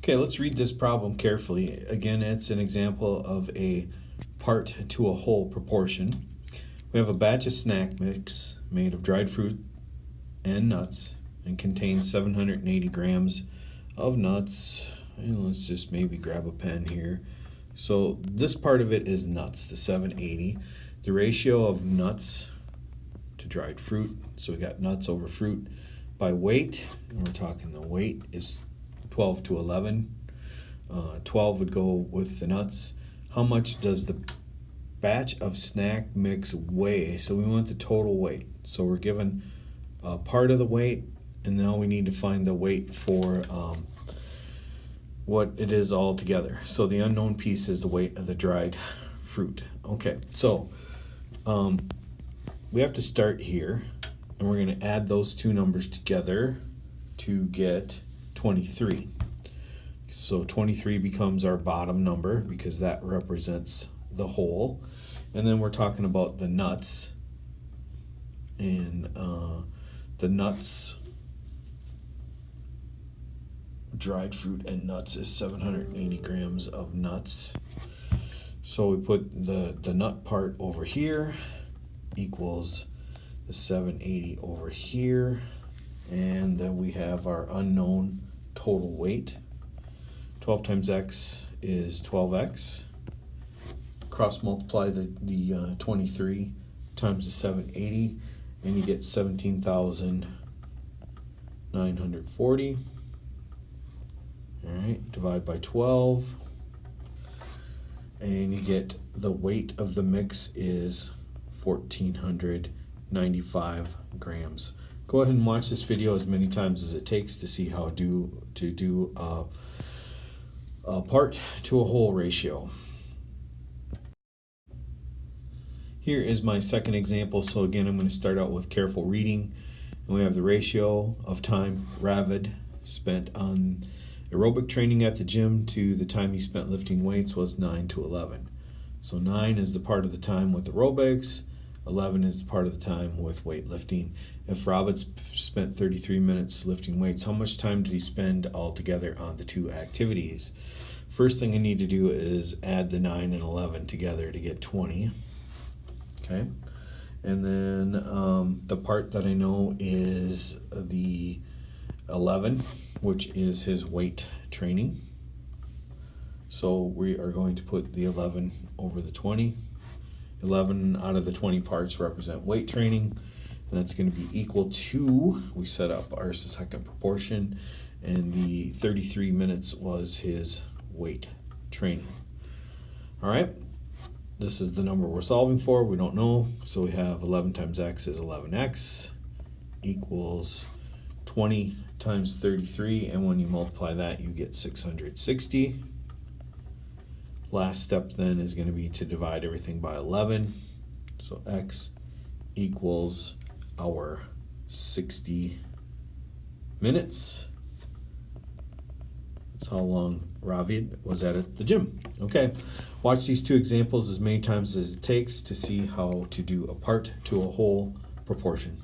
Okay, let's read this problem carefully. Again, it's an example of a part to a whole proportion. We have a batch of snack mix made of dried fruit and nuts and contains 780 grams of nuts. And let's just maybe grab a pen here. So this part of it is nuts, the 780. The ratio of nuts to dried fruit, so we got nuts over fruit by weight, and we're talking the weight is 12 to 11. 12 would go with the nuts. How much does the batch of snack mix weigh? So we want the total weight. So we're given part of the weight, and now we need to find the weight for what it is all together. So the unknown piece is the weight of the dried fruit. Okay, so we have to start here, and we're going to add those two numbers together to get 23. So 23 becomes our bottom number because that represents the whole. And then we're talking about the nuts. And the nuts, dried fruit and nuts is 780 grams of nuts. So we put the nut part over here equals the 780 over here. And then we have our unknown total weight. 12 times x is 12x. Cross multiply the 23 times the 780, and you get 17,940. All right, divide by 12, and you get the weight of the mix is 1,495 grams. Go ahead and watch this video as many times as it takes to see how to do a part to a whole ratio. Here is my second example. So again, I'm going to start out with careful reading. And we have the ratio of time Ravid spent on aerobic training at the gym to the time he spent lifting weights was 9 to 11. So 9 is the part of the time with aerobics. 11 is the part of the time with weightlifting. If Ravid spent 33 minutes lifting weights, how much time did he spend altogether on the two activities? First thing I need to do is add the 9 and 11 together to get 20. Okay, and then the part that I know is the 11, which is his weight training. So we are going to put the 11 over the 20. 11 out of the 20 parts represent weight training, and that's going to be equal to, we set up our second proportion, and the 33 minutes was his weight training. All right, this is the number we're solving for. We don't know, so we have 11 times x is 11x equals 20 times 33, and when you multiply that, you get 660. Last step then is going to be to divide everything by 11. So x equals our 60 minutes. That's how long Ravid was at the gym. Okay, watch these two examples as many times as it takes to see how to do a part to a whole proportion.